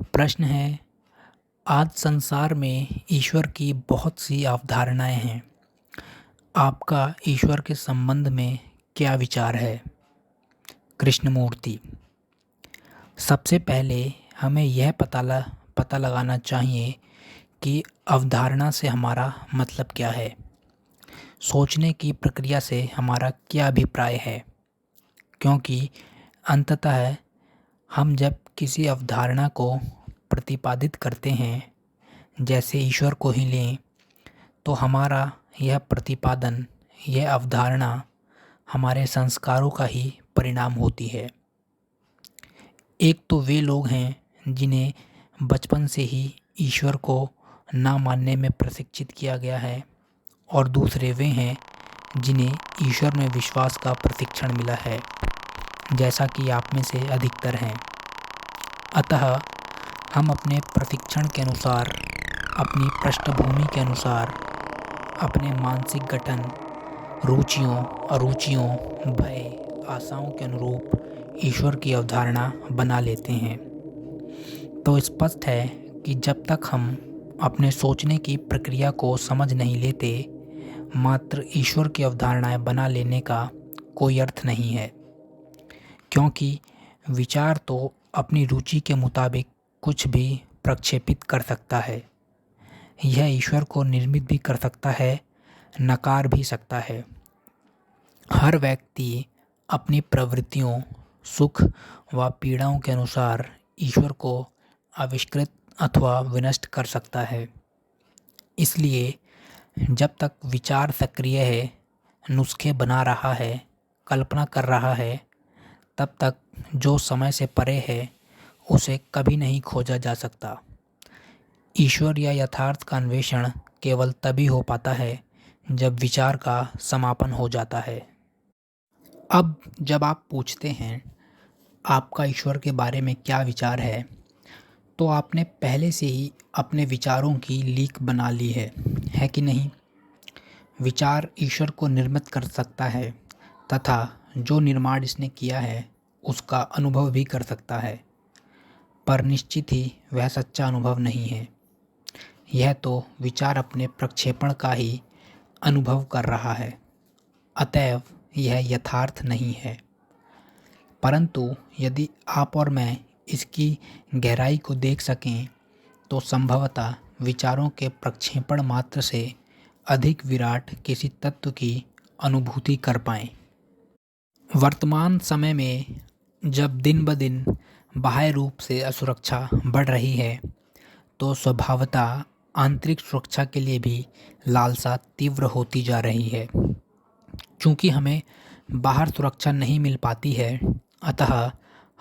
प्रश्न है, आज संसार में ईश्वर की बहुत सी अवधारणाएं हैं। आपका ईश्वर के संबंध में क्या विचार है? कृष्णमूर्ति। सबसे पहले हमें यह पता लगाना चाहिए कि अवधारणा से हमारा मतलब क्या है। सोचने की प्रक्रिया से हमारा क्या अभिप्राय है, क्योंकि अंततः हम जब किसी अवधारणा को प्रतिपादित करते हैं, जैसे ईश्वर को ही लें, तो हमारा यह प्रतिपादन, यह अवधारणा हमारे संस्कारों का ही परिणाम होती है। एक तो वे लोग हैं जिन्हें बचपन से ही ईश्वर को ना मानने में प्रशिक्षित किया गया है, और दूसरे वे हैं जिन्हें ईश्वर में विश्वास का प्रशिक्षण मिला है, जैसा कि आप में से अधिकतर हैं। अतः हम अपने प्रशिक्षण के अनुसार, अपनी पृष्ठभूमि के अनुसार, अपने मानसिक गठन, रुचियों, अरुचियों, भय, आशाओं के अनुरूप ईश्वर की अवधारणा बना लेते हैं। तो स्पष्ट है कि जब तक हम अपने सोचने की प्रक्रिया को समझ नहीं लेते, मात्र ईश्वर की अवधारणाएं बना लेने का कोई अर्थ नहीं है। क्योंकि विचार तो अपनी रुचि के मुताबिक कुछ भी प्रक्षेपित कर सकता है। यह ईश्वर को निर्मित भी कर सकता है, नकार भी सकता है। हर व्यक्ति अपनी प्रवृत्तियों, सुख व पीड़ाओं के अनुसार ईश्वर को आविष्कृत अथवा विनष्ट कर सकता है। इसलिए जब तक विचार सक्रिय है, नुस्खे बना रहा है, कल्पना कर रहा है, तब तक जो समय से परे है उसे कभी नहीं खोजा जा सकता। ईश्वर या यथार्थ का अन्वेषण केवल तभी हो पाता है जब विचार का समापन हो जाता है। अब जब आप पूछते हैं आपका ईश्वर के बारे में क्या विचार है, तो आपने पहले से ही अपने विचारों की लीक बना ली है कि नहीं? विचार ईश्वर को निर्मित कर सकता है तथा जो निर्माण इसने किया है उसका अनुभव भी कर सकता है, पर निश्चित ही वह सच्चा अनुभव नहीं है। यह तो विचार अपने प्रक्षेपण का ही अनुभव कर रहा है, अतएव यह यथार्थ नहीं है। परंतु यदि आप और मैं इसकी गहराई को देख सकें, तो संभवतः विचारों के प्रक्षेपण मात्र से अधिक विराट किसी तत्व की अनुभूति कर पाएं। वर्तमान समय में जब दिन ब दिन बाह्य रूप से असुरक्षा बढ़ रही है, तो स्वभावतः आंतरिक सुरक्षा के लिए भी लालसा तीव्र होती जा रही है। चूँकि हमें बाहर सुरक्षा नहीं मिल पाती है, अतः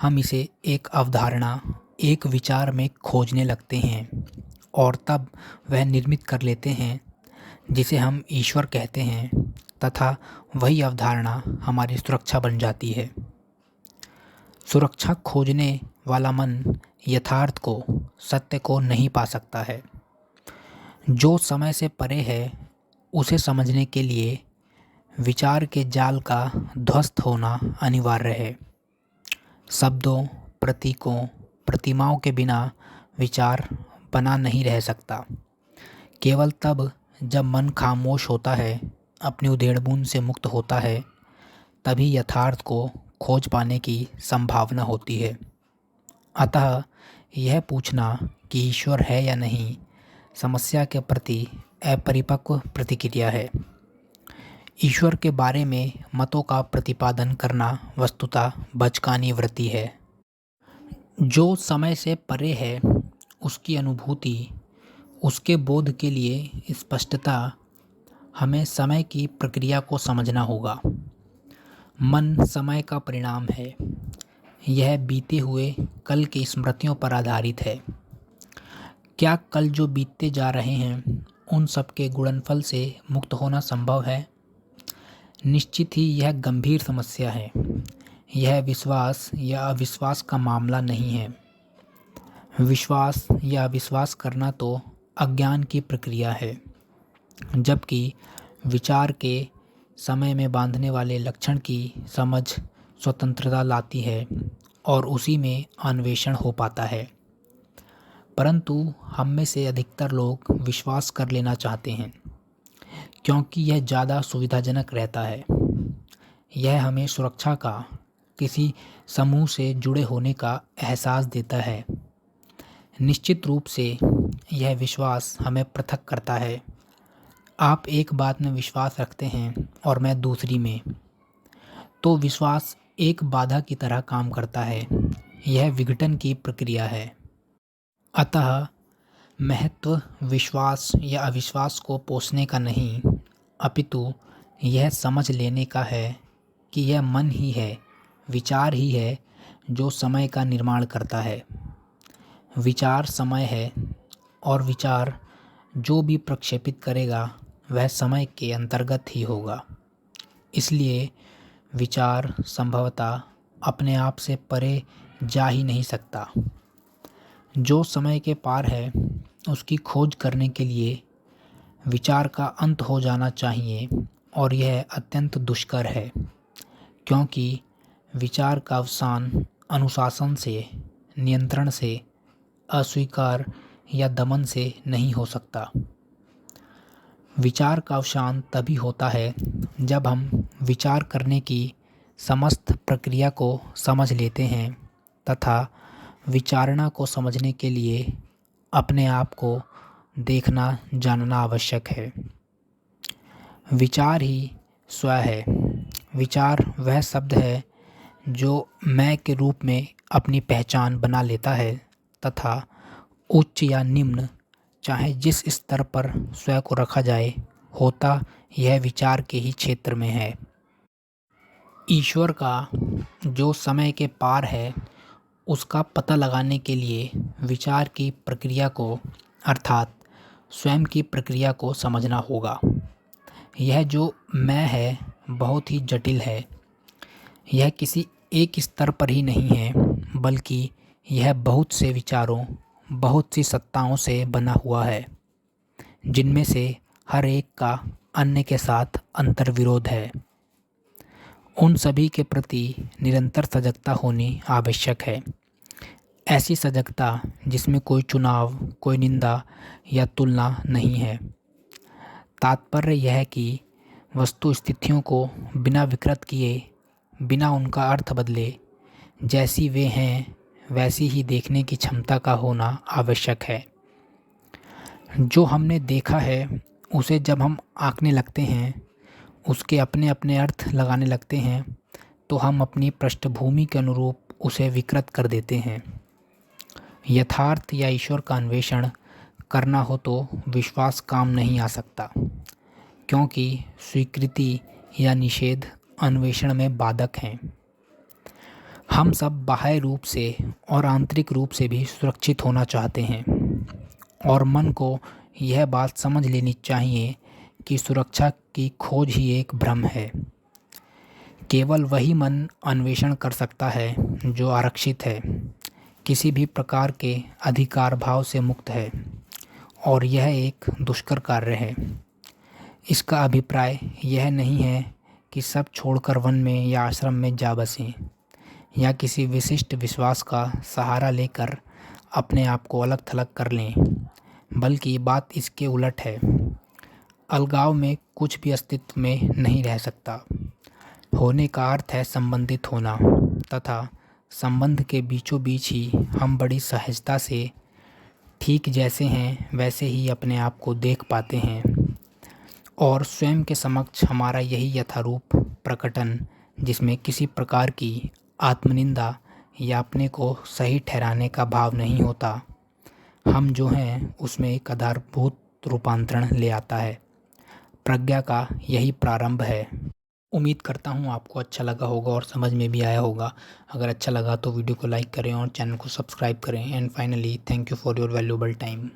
हम इसे एक अवधारणा, एक विचार में खोजने लगते हैं, और तब वह निर्मित कर लेते हैं जिसे हम ईश्वर कहते हैं, तथा वही अवधारणा हमारी सुरक्षा बन जाती है। सुरक्षा खोजने वाला मन यथार्थ को, सत्य को नहीं पा सकता है। जो समय से परे है उसे समझने के लिए विचार के जाल का ध्वस्त होना अनिवार्य है। शब्दों, प्रतीकों, प्रतिमाओं के बिना विचार बना नहीं रह सकता। केवल तब जब मन खामोश होता है, अपनी उधेड़-बुन से मुक्त होता है, तभी यथार्थ को खोज पाने की संभावना होती है। अतः यह पूछना कि ईश्वर है या नहीं, समस्या के प्रति अपरिपक्व प्रतिक्रिया है। ईश्वर के बारे में मतों का प्रतिपादन करना वस्तुतः बचकानी वृत्ति है। जो समय से परे है, उसकी अनुभूति, उसके बोध के लिए स्पष्टता हमें समय की प्रक्रिया को समझना होगा। मन समय का परिणाम है। यह बीते हुए कल की स्मृतियों पर आधारित है। क्या कल जो बीतते जा रहे हैं उन सब के गुणनफल से मुक्त होना संभव है? निश्चित ही यह गंभीर समस्या है। यह विश्वास या अविश्वास का मामला नहीं है। विश्वास या अविश्वास करना तो अज्ञान की प्रक्रिया है, जबकि विचार के समय में बांधने वाले लक्षण की समझ स्वतंत्रता लाती है और उसी में अन्वेषण हो पाता है। परंतु हम में से अधिकतर लोग विश्वास कर लेना चाहते हैं क्योंकि यह ज़्यादा सुविधाजनक रहता है। यह हमें सुरक्षा का, किसी समूह से जुड़े होने का एहसास देता है। निश्चित रूप से यह विश्वास हमें पृथक करता है। आप एक बात में विश्वास रखते हैं और मैं दूसरी में, तो विश्वास एक बाधा की तरह काम करता है। यह विघटन की प्रक्रिया है। अतः महत्व विश्वास या अविश्वास को पोषने का नहीं, अपितु यह समझ लेने का है कि यह मन ही है, विचार ही है जो समय का निर्माण करता है। विचार समय है और विचार जो भी प्रक्षेपित करेगा वह समय के अंतर्गत ही होगा। इसलिए विचार संभवतः अपने आप से परे जा ही नहीं सकता। जो समय के पार है उसकी खोज करने के लिए विचार का अंत हो जाना चाहिए, और यह अत्यंत दुष्कर है क्योंकि विचार का अवसान अनुशासन से, नियंत्रण से, अस्वीकार या दमन से नहीं हो सकता। विचार का अवसान तभी होता है जब हम विचार करने की समस्त प्रक्रिया को समझ लेते हैं तथा विचारणा को समझने के लिए अपने आप को देखना जानना आवश्यक है। विचार ही स्व है। विचार वह शब्द है जो मैं के रूप में अपनी पहचान बना लेता है तथा उच्च या निम्न, चाहे जिस स्तर पर स्व को रखा जाए, होता यह विचार के ही क्षेत्र में है। ईश्वर का जो समय के पार है उसका पता लगाने के लिए विचार की प्रक्रिया को, अर्थात स्वयं की प्रक्रिया को समझना होगा। यह जो मैं है बहुत ही जटिल है। यह किसी एक स्तर पर ही नहीं है, बल्कि यह बहुत से विचारों, बहुत सी सत्ताओं से बना हुआ है, जिनमें से हर एक का अन्य के साथ अंतर्विरोध है। उन सभी के प्रति निरंतर सजगता होनी आवश्यक है। ऐसी सजगता जिसमें कोई चुनाव, कोई निंदा या तुलना नहीं है। तात्पर्य यह है कि वस्तु स्थितियों को बिना विकृत किए, बिना उनका अर्थ बदले, जैसी वे हैं वैसी ही देखने की क्षमता का होना आवश्यक है। जो हमने देखा है उसे जब हम आंकने लगते हैं, उसके अपने अपने अर्थ लगाने लगते हैं, तो हम अपनी पृष्ठभूमि के अनुरूप उसे विकृत कर देते हैं। यथार्थ या ईश्वर का अन्वेषण करना हो तो विश्वास काम नहीं आ सकता, क्योंकि स्वीकृति या निषेध अन्वेषण में बाधक हैं। हम सब बाह्य रूप से और आंतरिक रूप से भी सुरक्षित होना चाहते हैं, और मन को यह बात समझ लेनी चाहिए कि सुरक्षा की खोज ही एक भ्रम है। केवल वही मन अन्वेषण कर सकता है जो आरक्षित है, किसी भी प्रकार के अधिकार भाव से मुक्त है, और यह एक दुष्कर कार्य है। इसका अभिप्राय यह नहीं है कि सब छोड़कर वन में या आश्रम में जा बसें, या किसी विशिष्ट विश्वास का सहारा लेकर अपने आप को अलग थलग कर लें, बल्कि बात इसके उलट है। अलगाव में कुछ भी अस्तित्व में नहीं रह सकता। होने का अर्थ है संबंधित होना, तथा संबंध के बीचों बीच ही हम बड़ी सहजता से ठीक जैसे हैं वैसे ही अपने आप को देख पाते हैं, और स्वयं के समक्ष हमारा यही यथारूप प्रकटन, जिसमें किसी प्रकार की आत्मनिंदा या अपने को सही ठहराने का भाव नहीं होता, हम जो हैं उसमें एक आधारभूत रूपांतरण ले आता है। प्रज्ञा का यही प्रारंभ है। उम्मीद करता हूँ आपको अच्छा लगा होगा और समझ में भी आया होगा। अगर अच्छा लगा तो वीडियो को लाइक करें और चैनल को सब्सक्राइब करें। And finally thank you for your valuable time.